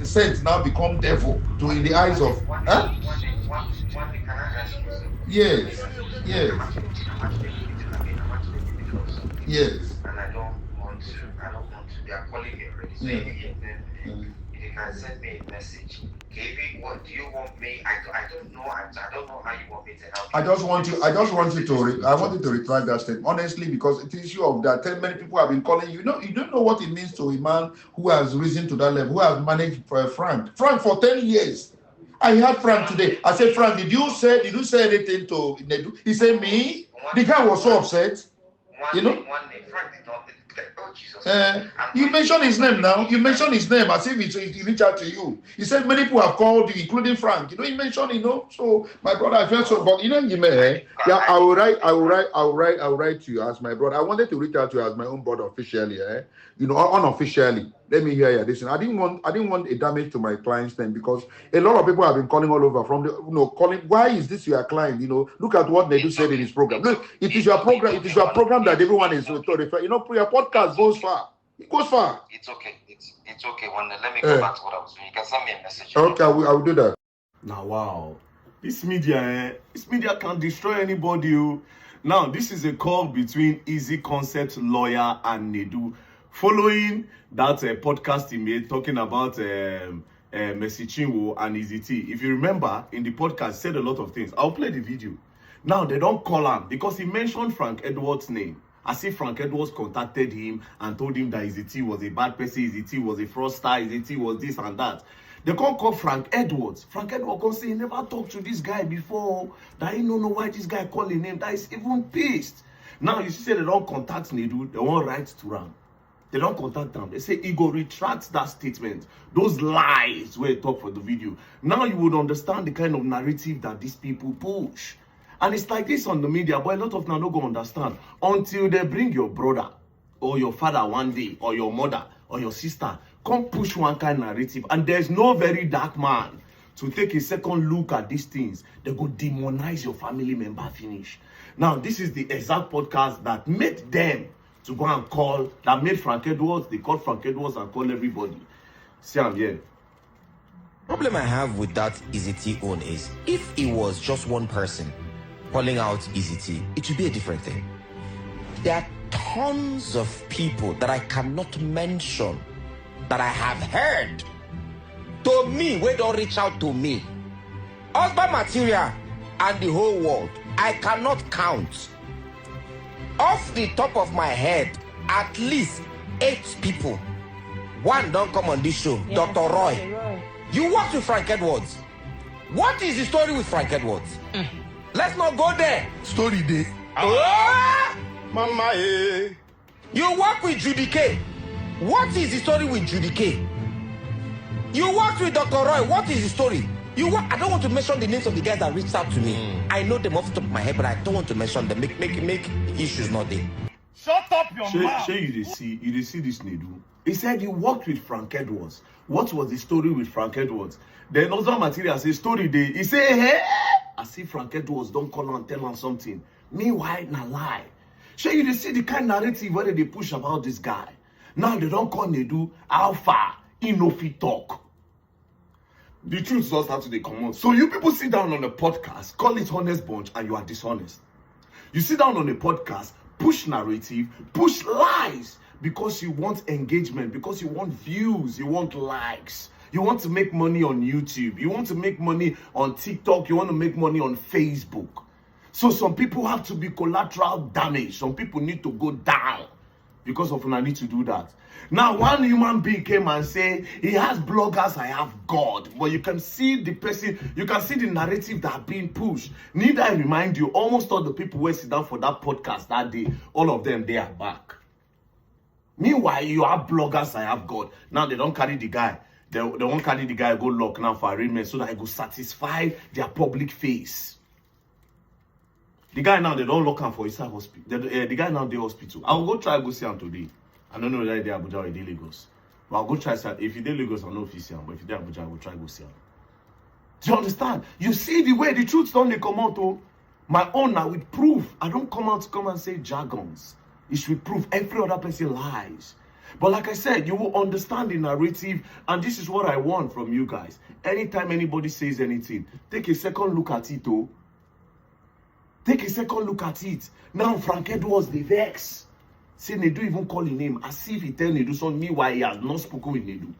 saints now become devil to in the eyes of. Huh? Yes, yes, yes. And they are calling me already. So if you can send me a message. KB, what do you want me? I don't know. I don't know how you want me to help you. I want you to retract that statement. Honestly, because it is issue of that. Many people have been calling you. You don't know what it means to a man who has risen to that level, who has managed Frank for 10 years. I heard Frank today. I said, Frank, did you say anything to Nedu? He said, me? The guy was so upset. One day, Frank did not. Oh, Jesus. You mentioned his name now. You mentioned his name as if he reached out to you. He said many people have called you, including Frank. He mentioned, So my brother, I felt so. But you may. Yeah, I will write to you as my brother. I wanted to reach out to you as my own brother officially. Unofficially. Let me hear you. Listen, I didn't want a damage to my client's name because a lot of people have been calling all over from calling. Why is this your client? Look at what Nedu said in his program. Look, it is your program. It is your program that everyone is referring. Your podcast goes far. It goes far. It's okay. It's okay. Let me go back to what I was doing. You can send me a message. Okay, I will do that. Now, wow. This media can destroy anybody. Now, this is a call between Easy Concept lawyer and Nedu. Following that podcast he made talking about Mercy Chinwo and Easy T. If you remember, in the podcast, he said a lot of things. I'll play the video. Now, they don't call him because he mentioned Frank Edwards' name. As if Frank Edwards contacted him and told him that Easy T was a bad person, Easy T was a fraudster, Easy T was this and that. They can't call Frank Edwards. Frank Edwards can say he never talked to this guy before. That he don't know why this guy calling him. That is even pissed. Now, you see, they don't contact Nedu. They won't write to him. They don't contact them. They say he go retract that statement. Those lies where he talk for the video. Now you would understand the kind of narrative that these people push. And it's like this on the media, but a lot of them don't go understand. Until they bring your brother or your father one day, or your mother or your sister, come push one kind of narrative. And there's no very dark man to take a second look at these things. They go demonize your family member finish. Now, this is the exact podcast that made them to go and call, that made Frank Edwards. They called Frank Edwards and called everybody. See, I'm here. Problem I have with that Easy T own is, if it was just one person calling out Easy T, it would be a different thing. There are tons of people that I cannot mention that I have heard to me, where don't reach out to me. Husband material and the whole world, I cannot count. Off the top of my head, at least 8 people. One don't come on this show, yeah, Dr. Roy. You worked with Frank Edwards. What is the story with Frank Edwards? Let's not go there. Story day. Mama, eh. You work with Judy K. What is the story with Judy K? You worked with Dr. Roy. What is the story? I don't want to mention the names of the guys that reached out to me. I know them off the top of my head, but I don't want to mention them. Make issues not there. Shut up your mouth. You see this Nedu. He said you worked with Frank Edwards. What was the story with Frank Edwards? Then other material says story day. He say, hey, I see Frank Edwards don't call and tell him something. Meanwhile, na lie. You see the kind of narrative where they push about this guy. Now they don't call Nedu Alpha. He no fit talk. The truth just have to come out. So you people sit down on a podcast, call it honest bunch, and you are dishonest. You sit down on a podcast, push narrative, push lies, because you want engagement, because you want views, you want likes. You want to make money on YouTube. You want to make money on TikTok. You want to make money on Facebook. So some people have to be collateral damage. Some people need to go down because of I need to do that. Now, one human being came and said, he has bloggers, I have God. But you can see the person, you can see the narrative that are being pushed. Need I remind you, almost all the people who sit down for that podcast that day, all of them, they are back. Meanwhile, you have bloggers, I have God. Now, they don't carry the guy. They won't carry the guy, go lock now for arraignment so that I go satisfy their public face. The guy now, they don't lock him for his hospital. The guy now, the hospital. I will go try go see him today. I don't know whether they're Abuja or they Lagos. But I'll go try. If you did Lagos, I know if you see him. But if you did Abuja, I will try go see him. Do you understand? You see the way the truth don't they come out, oh? My own now with proof. I don't come out to come and say jargons. It's with proof. Every other person lies. But like I said, you will understand the narrative, and this is what I want from you guys. Anytime anybody says anything, take a second look at it, oh. Take a second look at it. Now, Frank Edwards, the vex. Say Nedu even call his name as if he tell Nedu something, meanwhile he has not spoken with Nedu.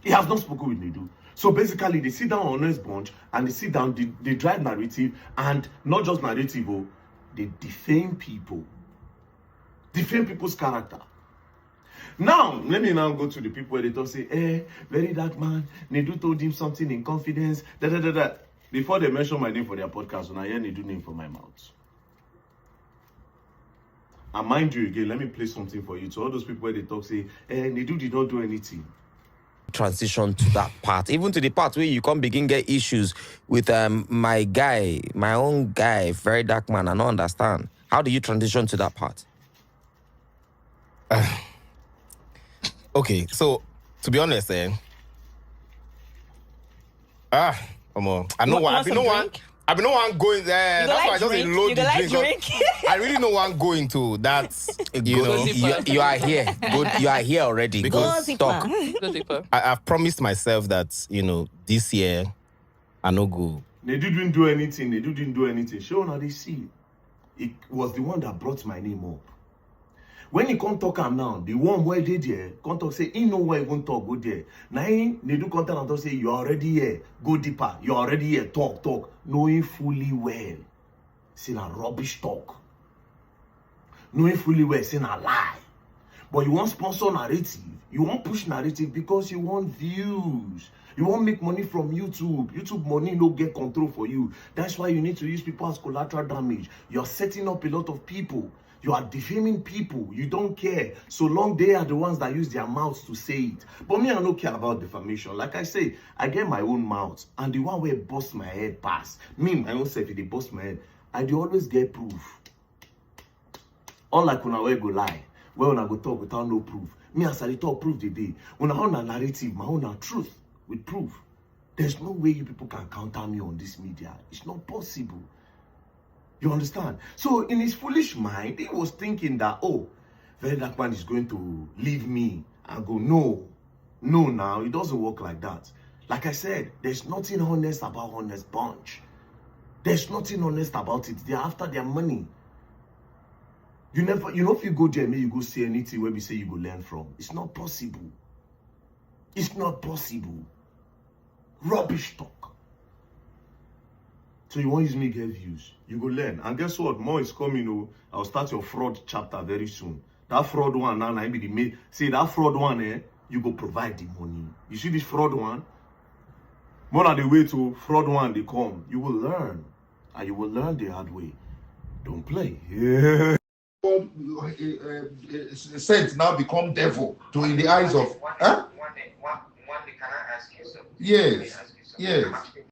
He has not spoken with Nedu. So basically, they sit down on Honest Bunch and they sit down, they drive narrative, and not just narrative, oh, they defame people. Defame people's character. Now, let me now go to the people where they don't say, very dark man, Nedu told him something in confidence, Before they mention my name for their podcast, when I hear Nedu name from my mouth. And mind you again, let me play something for you. To all those people where they talk, say, Nedu did not do anything. Transition to that part, even to the part where you can't begin get issues with my guy, my own guy, very dark man. I don't understand. How do you transition to that part? Okay, so to be honest, come on. I know why. I've been no one going there. That's why I just load the drink. I really know one going to that. You are here. Good. You are here already. Because talk. I've promised myself that this year I no go. Nedu didn't do anything. Show now they see. It was the one that brought my name up. When he can't talk him now, the one where they there, can't talk, say, he know where he won't talk, go there. Now, Nedu can't tell and say, you're already here, go deeper, you're already here, talk. Knowing fully well, saying a rubbish talk. Knowing fully well, saying a lie. But you want sponsor narrative, you want push narrative because you want views. You won't make money from YouTube. YouTube money no get control for you. That's why you need to use people as collateral damage. You're setting up a lot of people. You are defaming people. You don't care. So long they are the ones that use their mouths to say it. But me, I don't care about defamation. Like I say, I get my own mouth. And the one where bust my head pass. Me, my own self, if they bust my head, I do always get proof. Unlike when I go lie. When I go talk without no proof. Me, as I talk proof the day. When I own a narrative, my own a truth with proof. There's no way you people can counter me on this media. It's not possible. You understand? So in his foolish mind, he was thinking that, oh, very dark man is going to leave me and go, no, now, it doesn't work like that. Like I said, there's nothing honest about Honest Bunch. There's nothing honest about it. They're after their money. You know, if you go there, maybe you go see anything where we say you go learn from. It's not possible. It's not possible. Rubbish talk. So you want to use me get views. You go learn. And guess what? More is coming. Oh, I'll start your fraud chapter very soon. That fraud one now, I be the main. See that fraud one, you go provide the money. You see this fraud one? More than the way to fraud one they come. You will learn. And you will learn the hard way. Don't play. Yeah. Saints now become devil to in the eyes of one day, can I ask you something? Yes.